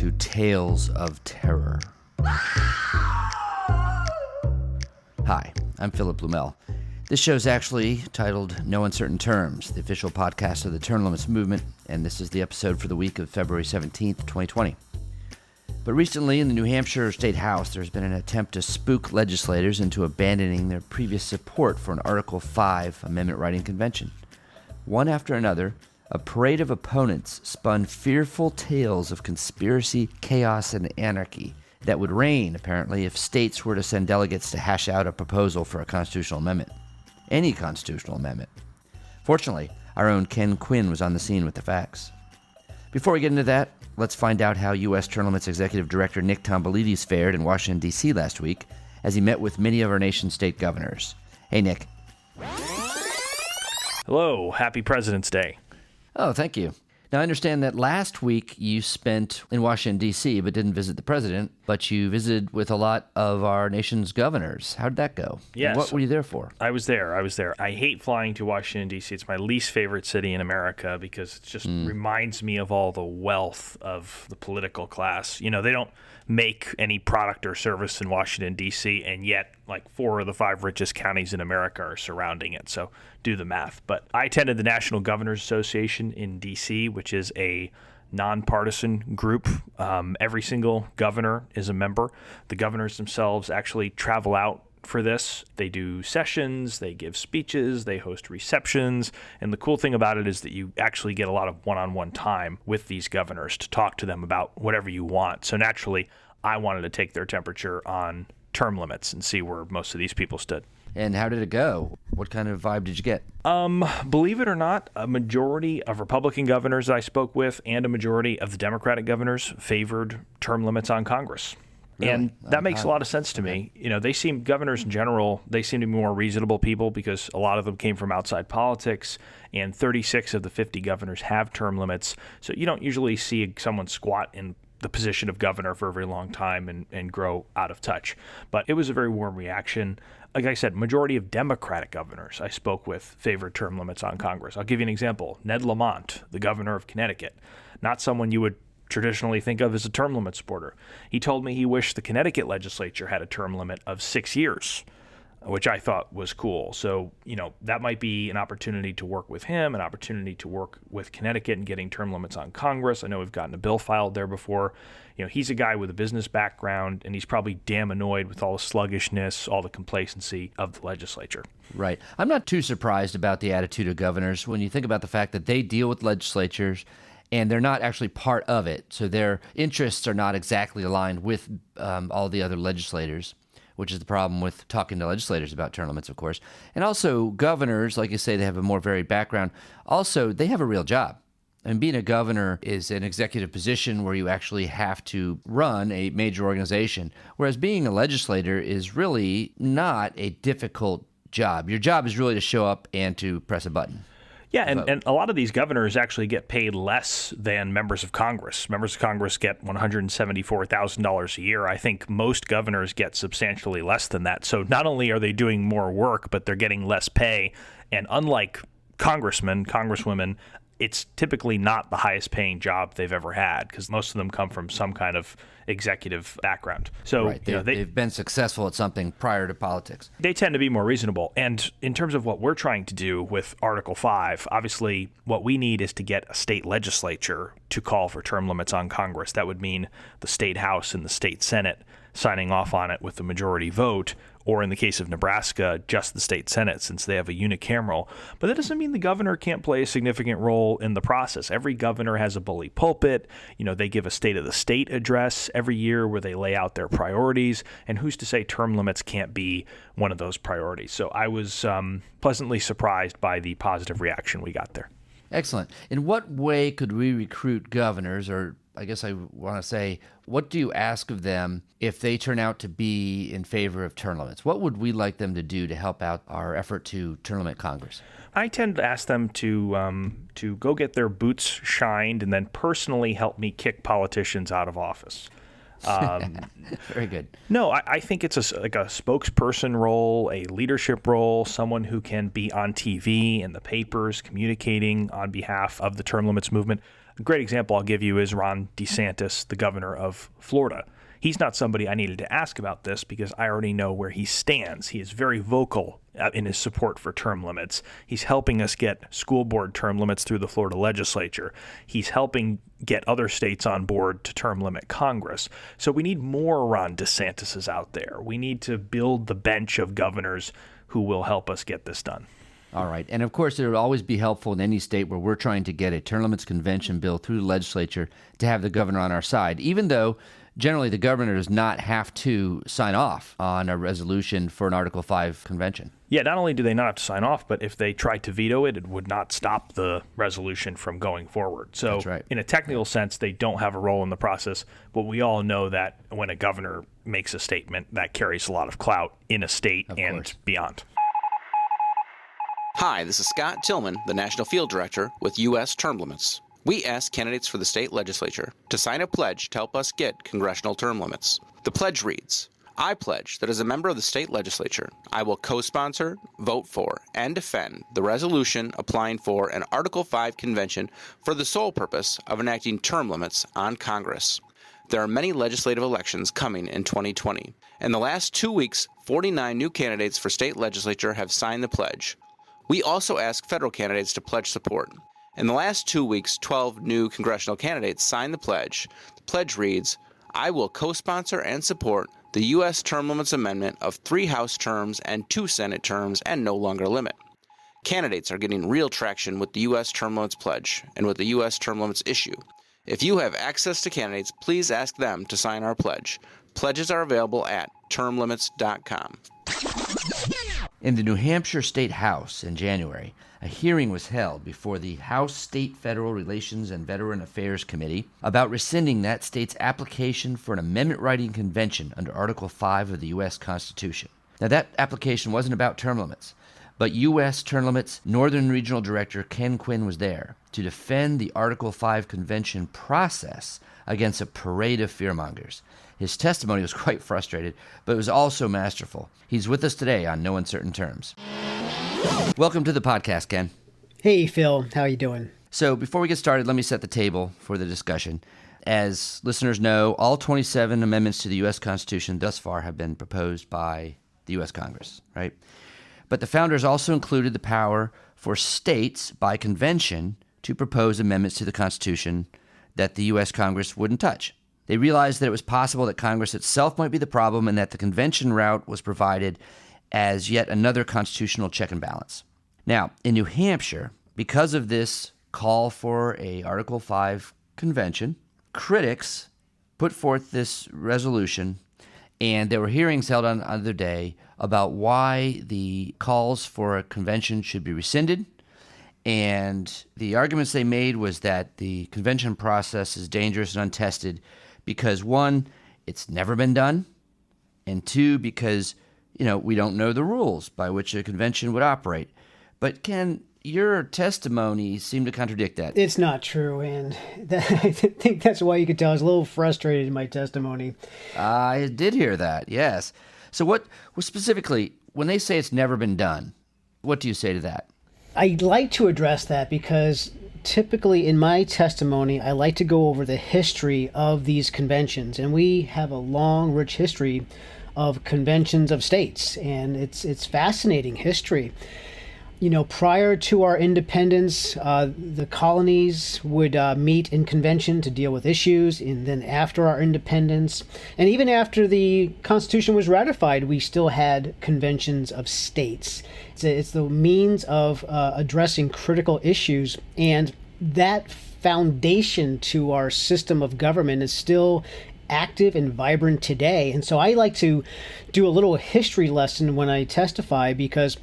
to Tales of Terror. Hi, I'm Philip Blumel. This show is actually titled No Uncertain Terms, the official podcast of the Term Limits movement, and this is the episode for the week of February 17th, 2020. But recently in the New Hampshire State House, there's been an attempt to spook legislators into abandoning their previous support for an Article 5 amendment writing convention. One after another, a parade of opponents spun fearful tales of conspiracy, chaos, and anarchy that would reign, apparently, if states were to send delegates to hash out a proposal for a constitutional amendment. Any constitutional amendment. Fortunately, our own Ken Quinn was on the scene with the facts. Before we get into that, let's find out how U.S. Term Limits Executive Director Nick Tomboulides fared in Washington, D.C. last week as he met with many of our nation's state governors. Hey, Nick. Hello. Happy President's Day. Oh, thank you. Now, I understand that last week you spent in Washington, D.C., but didn't visit the president, but you visited with a lot of our nation's governors. How did that go? Yes. What were you there for? I was there. I hate flying to Washington, D.C. It's my least favorite city in America because it just reminds me of all the wealth of the political class. You know, they don't make any product or service in Washington, D.C., and yet like 4 of the 5 richest counties in America are surrounding it. So do the math. But I attended the National Governors Association in D.C., which is a nonpartisan group. Every single governor is a member. The governors themselves actually travel out for this. They do sessions, they give speeches, they host receptions. And the cool thing about it is that you actually get a lot of one-on-one time with these governors to talk to them about whatever you want. So naturally, I wanted to take their temperature on term limits and see where most of these people stood. And how did it go? What kind of vibe did you get? Believe it or not, a majority of Republican governors I spoke with and a majority of the Democratic governors favored term limits on Congress. Really? And that makes a lot of sense to me. You know, governors in general, they seem to be more reasonable people because a lot of them came from outside politics, and 36 of the 50 governors have term limits. So you don't usually see someone squat in the position of governor for a very long time and grow out of touch. But it was a very warm reaction. Like I said, majority of Democratic governors I spoke with favored term limits on Congress. I'll give you an example. Ned Lamont, the governor of Connecticut, not someone you would traditionally think of as a term limit supporter. He told me he wished the Connecticut legislature had a term limit of 6 years, which I thought was cool. So, you know, that might be an opportunity to work with him, an opportunity to work with Connecticut and getting term limits on Congress. I know we've gotten a bill filed there before. You know, he's a guy with a business background, and he's probably damn annoyed with all the sluggishness, all the complacency of the legislature. Right. I'm not too surprised about the attitude of governors when you think about the fact that they deal with legislatures and they're not actually part of it. So their interests are not exactly aligned with all the other legislators, which is the problem with talking to legislators about term limits, of course. And also governors, like you say, they have a more varied background. Also, they have a real job. And being a governor is an executive position where you actually have to run a major organization, whereas being a legislator is really not a difficult job. Your job is really to show up and to press a button. Yeah, and a lot of these governors actually get paid less than members of Congress. Members of Congress get $174,000 a year. I think most governors get substantially less than that. So not only are they doing more work, but they're getting less pay. And unlike congressmen, congresswomen, it's typically not the highest paying job they've ever had because most of them come from some kind of executive background. So right. They've been successful at something prior to politics. They tend to be more reasonable. And in terms of what we're trying to do with Article 5, obviously what we need is to get a state legislature to call for term limits on Congress. That would mean the state House and the state Senate signing off on it with the majority vote, or in the case of Nebraska, just the state Senate since they have a unicameral. But that doesn't mean the governor can't play a significant role in the process. Every governor has a bully pulpit. You know, they give a State of the State address every year where they lay out their priorities. And who's to say term limits can't be one of those priorities? So I was pleasantly surprised by the positive reaction we got there. Excellent. In what way could we recruit governors, or I guess I want to say, what do you ask of them if they turn out to be in favor of term limits? What would we like them to do to help out our effort to term limit Congress? I tend to ask them to go get their boots shined and then personally help me kick politicians out of office. Very good. No, I think it's like a spokesperson role, a leadership role, someone who can be on TV and the papers communicating on behalf of the term limits movement. A great example I'll give you is Ron DeSantis, the governor of Florida. He's not somebody I needed to ask about this because I already know where he stands. He is very vocal in his support for term limits. He's helping us get school board term limits through the Florida legislature. He's helping get other states on board to term limit Congress. So we need more Ron DeSantises out there. We need to build the bench of governors who will help us get this done. All right. And of course, it would always be helpful in any state where we're trying to get a term limits convention bill through the legislature to have the governor on our side, even though generally the governor does not have to sign off on a resolution for an Article 5 convention. Yeah, not only do they not have to sign off, but if they tried to veto it, it would not stop the resolution from going forward. So That's right. In a technical sense, they don't have a role in the process, but we all know that when a governor makes a statement, that carries a lot of clout in a state and beyond. Hi, this is Scott Tillman, the National Field Director with U.S. Term Limits. We ask candidates for the state legislature to sign a pledge to help us get congressional term limits. The pledge reads, I pledge that as a member of the state legislature, I will co-sponsor, vote for, and defend the resolution applying for an Article 5 convention for the sole purpose of enacting term limits on Congress. There are many legislative elections coming in 2020. In the last 2 weeks, 49 new candidates for state legislature have signed the pledge. We also ask federal candidates to pledge support. In the last 2 weeks, 12 new congressional candidates signed the pledge. The pledge reads, I will co-sponsor and support the U.S. term limits amendment of 3 House terms and 2 Senate terms and no longer limit. Candidates are getting real traction with the U.S. term limits pledge and with the U.S. term limits issue. If you have access to candidates, please ask them to sign our pledge. Pledges are available at termlimits.com. In the New Hampshire State House in January, a hearing was held before the House State Federal Relations and Veteran Affairs Committee about rescinding that state's application for an amendment-writing convention under Article 5 of the U.S. Constitution. Now, that application wasn't about term limits, but U.S. Term Limits Northern Regional Director Ken Quinn was there to defend the Article 5 convention process against a parade of fearmongers. His testimony was quite frustrated, but it was also masterful. He's with us today on No Uncertain Terms. Welcome to the podcast, Ken. Hey, Phil. How you doing? So before we get started, let me set the table for the discussion. As listeners know, all 27 amendments to the U.S. Constitution thus far have been proposed by the U.S. Congress, right? But the founders also included the power for states by convention to propose amendments to the Constitution that the U.S. Congress wouldn't touch. They realized that it was possible that Congress itself might be the problem and that the convention route was provided as yet another constitutional check and balance. Now, in New Hampshire, because of this call for a Article 5 convention, critics put forth this resolution, and there were hearings held on the other day about why the calls for a convention should be rescinded. And the arguments they made was that the convention process is dangerous and untested because, one, it's never been done, and two, because, we don't know the rules by which a convention would operate. But, Ken, your testimony seemed to contradict that. It's not true, and I think that's why you could tell I was a little frustrated in my testimony. I did hear that, yes. So what specifically, when they say it's never been done, what do you say to that? I'd like to address that because typically in my testimony, I like to go over the history of these conventions, and we have a long, rich history of conventions of states, and it's fascinating history. Prior to our independence, the colonies would meet in convention to deal with issues, and then after our independence, and even after the Constitution was ratified, we still had conventions of states. It's the means of addressing critical issues, and that foundation to our system of government is still active and vibrant today. And so I like to do a little history lesson when I testify, because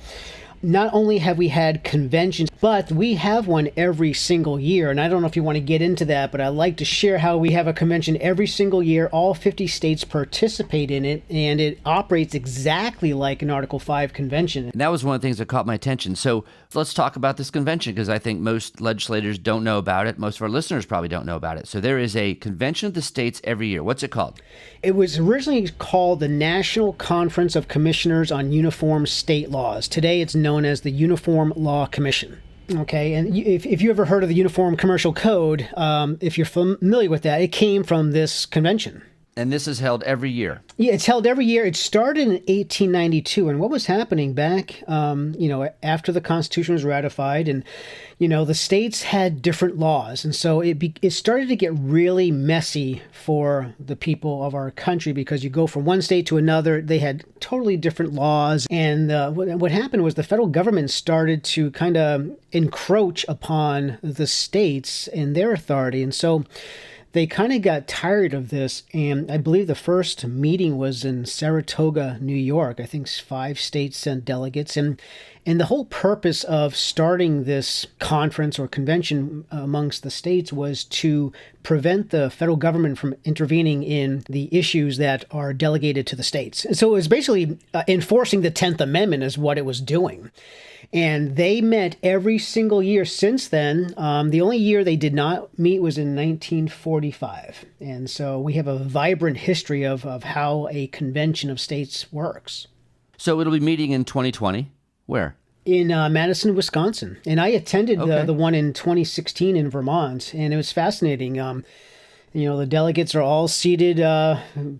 not only have we had conventions, but we have one every single year. And I don't know if you want to get into that, but I'd like to share how we have a convention every single year. All 50 states participate in it, and it operates exactly like an Article 5 convention. And that was one of the things that caught my attention. So let's talk about this convention, because I think most legislators don't know about it. Most of our listeners probably don't know about it. So there is a convention of the states every year. What's it called? It was originally called the National Conference of Commissioners on Uniform State Laws. Today it's known as the Uniform Law Commission. Okay, and if you ever heard of the Uniform Commercial Code, if you're familiar with that, it came from this convention. And this is held every year. Yeah, it's held every year. It started in 1892, and what was happening back, after the Constitution was ratified, and the states had different laws, and so it started to get really messy for the people of our country because you go from one state to another. They had totally different laws, and what happened was the federal government started to kind of encroach upon the states and their authority, and so they kind of got tired of this, and I believe the first meeting was in Saratoga, New York. I think 5 states sent delegates, and the whole purpose of starting this conference or convention amongst the states was to prevent the federal government from intervening in the issues that are delegated to the states. And so it was basically enforcing the 10th Amendment is what it was doing. And they met every single year since then. The only year they did not meet was in 1945. And so we have a vibrant history of how a convention of states works. So it'll be meeting in 2020. Where? In Madison, Wisconsin. And I attended the one in 2016 in Vermont, and it was fascinating. The delegates are all seated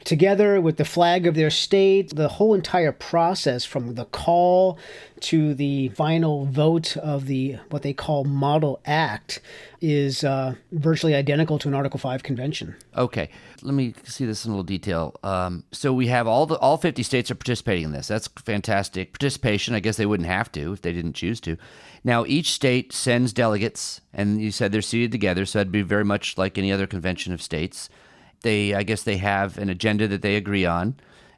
together with the flag of their state. The whole entire process from the call to the final vote of what they call Model Act is virtually identical to an Article 5 convention. Okay. Let me see this in a little detail. So we have all 50 states are participating in this. That's fantastic participation. I guess they wouldn't have to if they didn't choose to. Now, each state sends delegates, and you said they're seated together, so that'd be very much like any other convention of states. I guess they have an agenda that they agree on,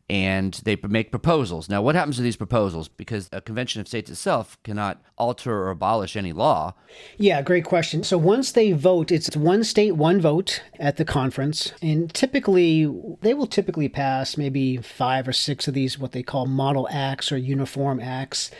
and they make proposals. Now, what happens to these proposals? Because a convention of states itself cannot alter or abolish any law. Yeah, great question. So once they vote, it's one state, one vote at the conference. And they will typically pass maybe 5 or 6 of these, what they call model acts or uniform acts.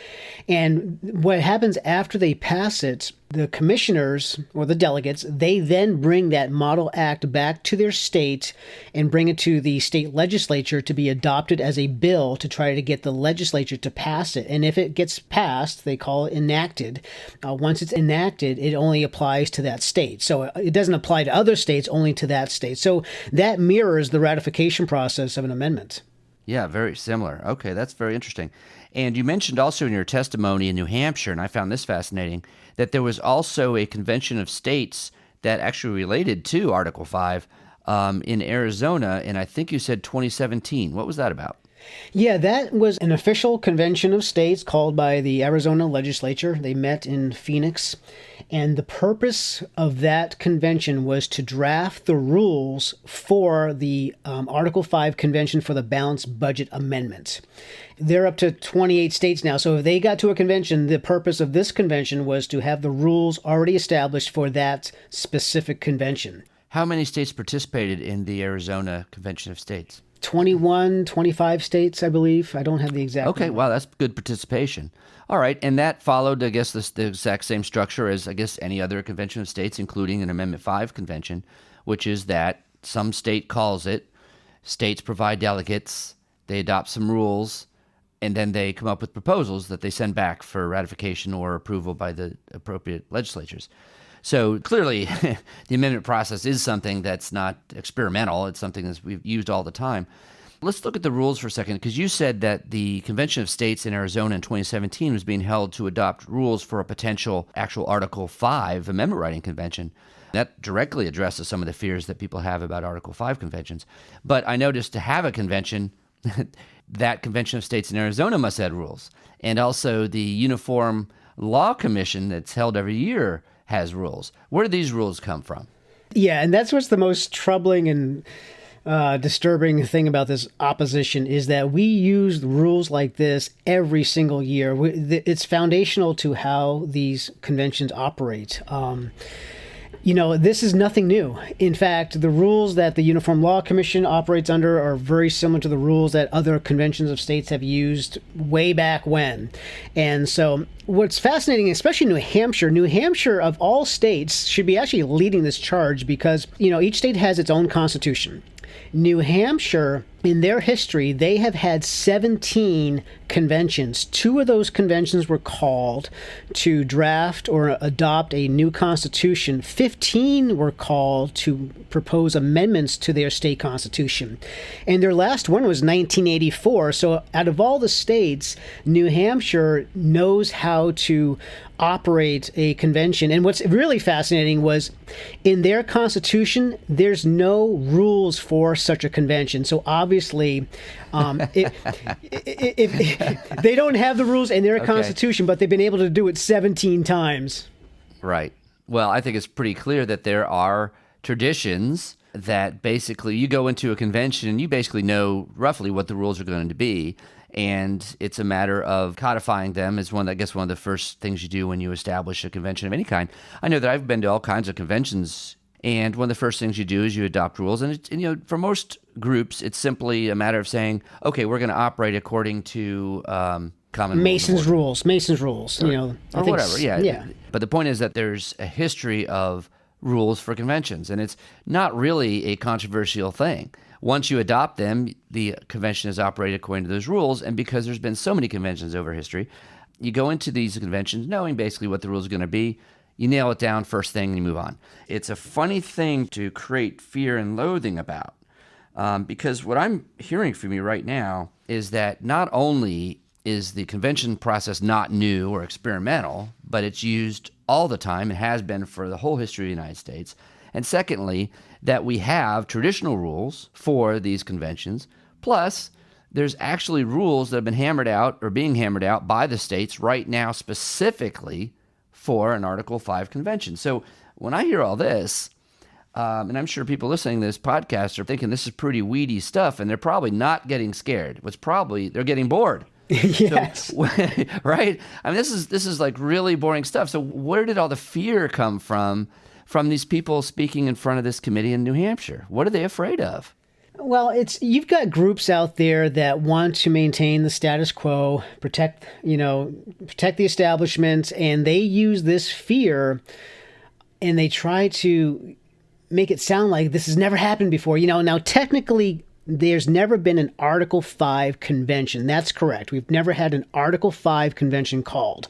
And what happens after they pass it, the commissioners or the delegates, they then bring that model act back to their state and bring it to the state legislature to be adopted as a bill to try to get the legislature to pass it. And if it gets passed, they call it enacted. Once it's enacted, it only applies to that state. So it doesn't apply to other states, only to that state. So that mirrors the ratification process of an amendment. Yeah, very similar. Okay, that's very interesting. And you mentioned also in your testimony in New Hampshire, and I found this fascinating, that there was also a convention of states that actually related to Article 5 in Arizona, and I think you said 2017. What was that about? Yeah, that was an official convention of states called by the Arizona legislature. They met in Phoenix, and the purpose of that convention was to draft the rules for the Article 5 convention for the Balanced Budget Amendment. They're up to 28 states now, so if they got to a convention, the purpose of this convention was to have the rules already established for that specific convention. How many states participated in the Arizona Convention of States? 21, 25 states, I believe. I don't have the exact Okay, number. wow, that's good participation. All right, and that followed, I guess, the exact same structure as, I guess, any other convention of states, including an Amendment 5 convention, which is that some state calls it, states provide delegates, they adopt some rules, and then they come up with proposals that they send back for ratification or approval by the appropriate legislatures. So clearly, the amendment process is something that's not experimental. It's something that we've used all the time. Let's look at the rules for a second, because you said that the Convention of States in Arizona in 2017 was being held to adopt rules for a potential actual Article 5 amendment writing convention. That directly addresses some of the fears that people have about Article 5 conventions. But I noticed to have a convention, that Convention of States in Arizona must have rules. And also the Uniform Law Commission that's held every year has rules. Where do these rules come from? Yeah, and that's what's the most troubling and disturbing thing about this opposition is that we use rules like this every single year. It's foundational to how these conventions operate. This is nothing new. In fact, the rules that the Uniform Law Commission operates under are very similar to the rules that other conventions of states have used way back when. And so what's fascinating, especially New Hampshire of all states should be actually leading this charge because, each state has its own constitution. New Hampshire, in their history, they have had 17 conventions. 2 of those conventions were called to draft or adopt a new constitution. 15 were called to propose amendments to their state constitution. And their last one was 1984. So out of all the states, New Hampshire knows how to operate a convention. And what's really fascinating was in their constitution, there's no rules for such a convention. So obviously, if they don't have the rules in their constitution, but they've been able to do it 17 times. Right. Well, I think it's pretty clear that there are traditions that basically you go into a convention and you basically know roughly what the rules are going to be. And it's a matter of codifying them is one of the first things you do when you establish a convention of any kind. I know that I've been to all kinds of conventions, and one of the first things you do is you adopt rules. And for most groups, it's simply a matter of saying, okay, we're going to operate according to common Mason's rules. Mason's rules. Or whatever. Yeah. But the point is that there's a history of rules for conventions, and it's not really a controversial thing. Once you adopt them, the convention is operated according to those rules, and because there's been so many conventions over history, you go into these conventions knowing basically what the rules are going to be. You nail it down first thing and you move on. It's a funny thing to create fear and loathing about, because what I'm hearing from you right now is that not only is the convention process not new or experimental, but it's used all the time. It has been for the whole history of the United States. And secondly, that we have traditional rules for these conventions, plus there's actually rules that have been hammered out or being hammered out by the states right now specifically for an Article 5 convention. So when I hear all this, and I'm sure people listening to this podcast are thinking this is pretty weedy stuff, and they're probably not getting scared. They're getting bored. Yes. So, right? I mean, this is like really boring stuff. So where did all the fear come from these people speaking in front of this committee in New Hampshire? What are they afraid of? Well, you've got groups out there that want to maintain the status quo, protect the establishment, and they use this fear and they try to make it sound like this has never happened before. Now technically there's never been an Article 5 convention. That's correct. We've never had an Article 5 convention called.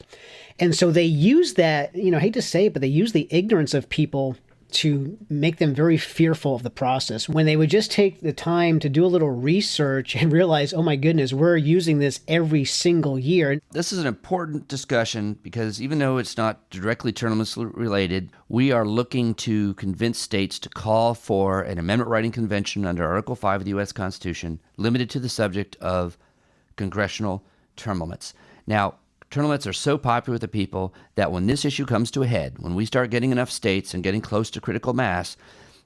And so they use that, I hate to say it, but they use the ignorance of people to make them very fearful of the process. When they would just take the time to do a little research and realize, oh my goodness, we're using this every single year. This is an important discussion because even though it's not directly term limits related, we are looking to convince states to call for an amendment writing convention under Article 5 of the U.S. Constitution limited to the subject of congressional term limits. Now, term limits are so popular with the people that when this issue comes to a head, when we start getting enough states and getting close to critical mass,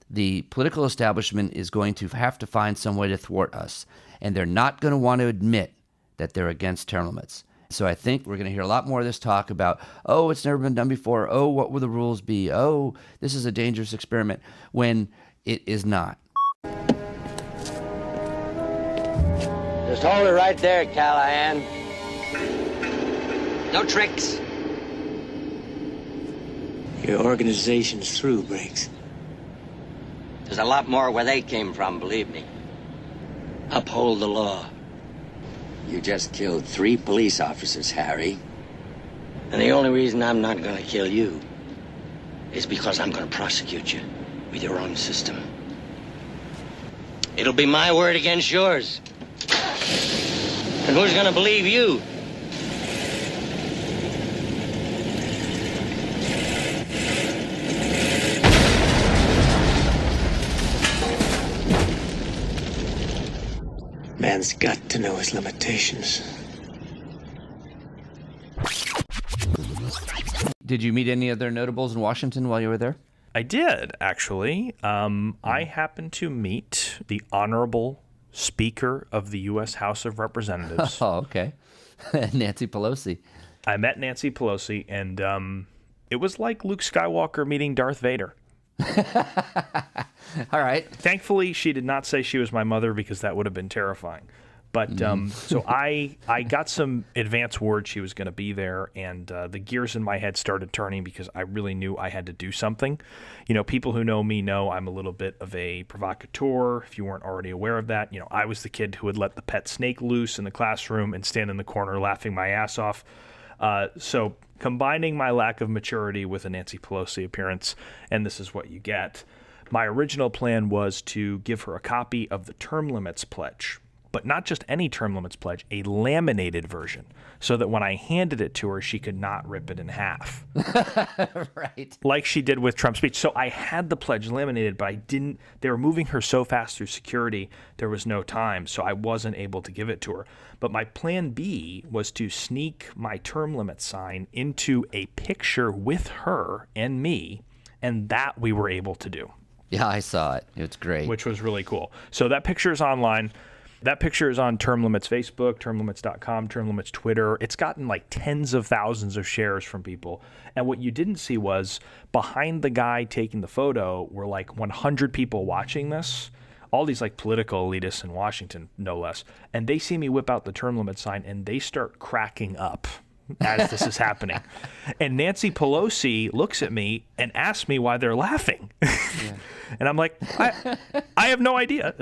the political establishment is going to have to find some way to thwart us. And they're not going to want to admit that they're against term limits. So I think we're going to hear a lot more of this talk about, oh, it's never been done before. Oh, what will the rules be? Oh, this is a dangerous experiment, when it is not. Just hold it right there, Callahan. No tricks. Your organization's through, Briggs. There's a lot more where they came from, believe me. Uphold the law. You just killed 3 police officers, Harry. And the only reason I'm not gonna kill you is because I'm gonna prosecute you with your own system. It'll be my word against yours. And who's gonna believe you? Man's got to know his limitations. Did you meet any other notables in Washington while you were there? I did, actually. I happened to meet the Honorable Speaker of the U.S. House of Representatives. Oh, okay. Nancy Pelosi. I met Nancy Pelosi, and it was like Luke Skywalker meeting Darth Vader. All right. Thankfully, she did not say she was my mother because that would have been terrifying. But so I got some advance word she was going to be there, and the gears in my head started turning because I really knew I had to do something. You know, people who know me know I'm a little bit of a provocateur. If you weren't already aware of that, you know, I was the kid who would let the pet snake loose in the classroom and stand in the corner laughing my ass off. So combining my lack of maturity with a Nancy Pelosi appearance, and this is what you get. My original plan was to give her a copy of the term limits pledge. But not just any term limits pledge, a laminated version, so that when I handed it to her, she could not rip it in half. Right. Like she did with Trump's speech. So I had the pledge laminated, but I didn't. They were moving her so fast through security, there was no time, so I wasn't able to give it to her. But my plan B was to sneak my term limit sign into a picture with her and me, and that we were able to do. Yeah, I saw it. It's great. Which was really cool. So that picture is online. That picture is on Term Limits Facebook, termlimits.com, Term Limits Twitter. It's gotten like tens of thousands of shares from people. And what you didn't see was behind the guy taking the photo were like 100 people watching this, all these like political elitists in Washington, no less. And they see me whip out the term limit sign and they start cracking up as this is happening. And Nancy Pelosi looks at me and asks me why they're laughing. Yeah. And I'm like, I have no idea.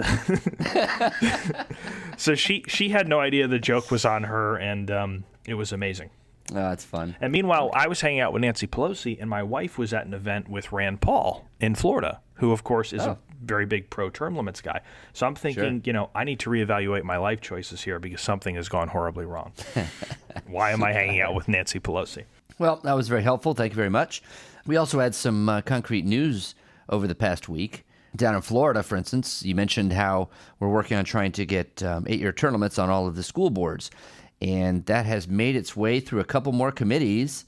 So she had no idea the joke was on her, and it was amazing. Oh, that's fun. And meanwhile, I was hanging out with Nancy Pelosi, and my wife was at an event with Rand Paul in Florida, who, of course, is a very big pro-term limits guy. So I'm thinking, you know, I need to reevaluate my life choices here because something has gone horribly wrong. Why am I hanging out with Nancy Pelosi? Well, that was very helpful. Thank you very much. We also had some concrete news over the past week. Down in Florida, for instance, you mentioned how we're working on trying to get 8-year term limits on all of the school boards. And that has made its way through a couple more committees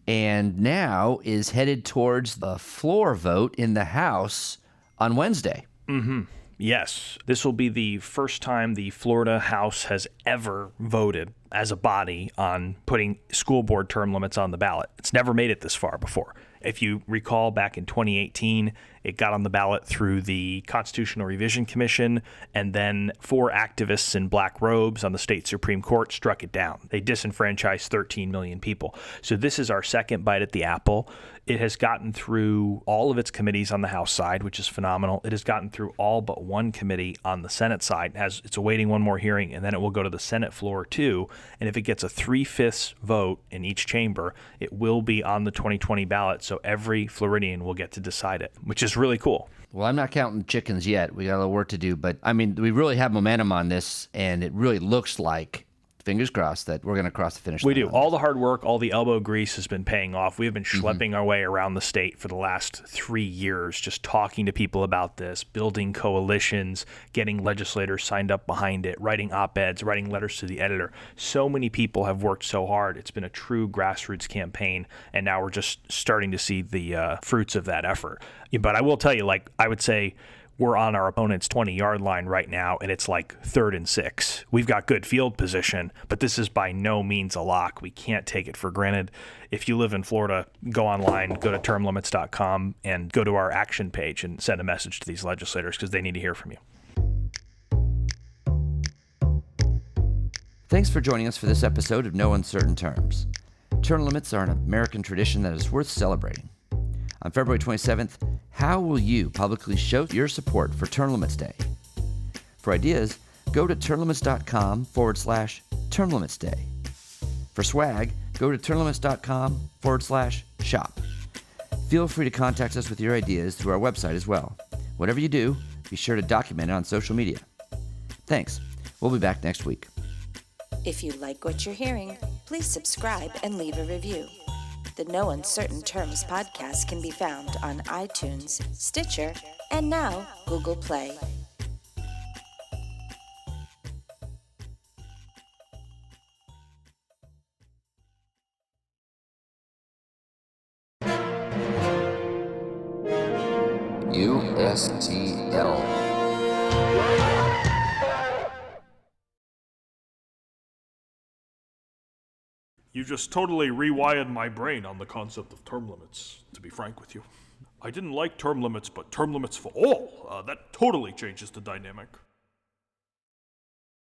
and now is headed towards the floor vote in the House on Wednesday. Mm-hmm. Yes. This will be the first time the Florida House has ever voted as a body on putting school board term limits on the ballot. It's never made it this far before. If you recall, back in 2018, it got on the ballot through the Constitutional Revision Commission, and then 4 activists in black robes on the state Supreme Court struck it down. They disenfranchised 13 million people. So this is our second bite at the apple. It has gotten through all of its committees on the House side, which is phenomenal. It has gotten through all but one committee on the Senate side. It's awaiting one more hearing, and then it will go to the Senate floor too. And if it gets a 3/5 vote in each chamber, it will be on the 2020 ballot. So every Floridian will get to decide it, which is really cool. Well, I'm not counting chickens yet. We got a little work to do. But, I mean, we really have momentum on this, and it really looks like, fingers crossed, that we're going to cross the finish line. We do. All the hard work, all the elbow grease has been paying off. We have been schlepping our way around the state for the last 3 years, just talking to people about this, building coalitions, getting legislators signed up behind it, writing op-eds, writing letters to the editor. So many people have worked so hard. It's been a true grassroots campaign, and now we're just starting to see the fruits of that effort. But I will tell you, like, I would say we're on our opponent's 20-yard line right now, and it's like 3rd and 6. We've got good field position, but this is by no means a lock. We can't take it for granted. If you live in Florida, go online, go to termlimits.com, and go to our action page and send a message to these legislators because they need to hear from you. Thanks for joining us for this episode of No Uncertain Terms. Term limits are an American tradition that is worth celebrating. On February 27th, how will you publicly show your support for Term Limits Day? For ideas, go to termlimits.com/Term Limits Day. For swag, go to termlimits.com/shop. Feel free to contact us with your ideas through our website as well. Whatever you do, be sure to document it on social media. Thanks. We'll be back next week. If you like what you're hearing, please subscribe and leave a review. The No Uncertain Terms podcast can be found on iTunes, Stitcher, and now Google Play. USTL. You just totally rewired my brain on the concept of term limits, to be frank with you. I didn't like term limits, but term limits for all, that totally changes the dynamic.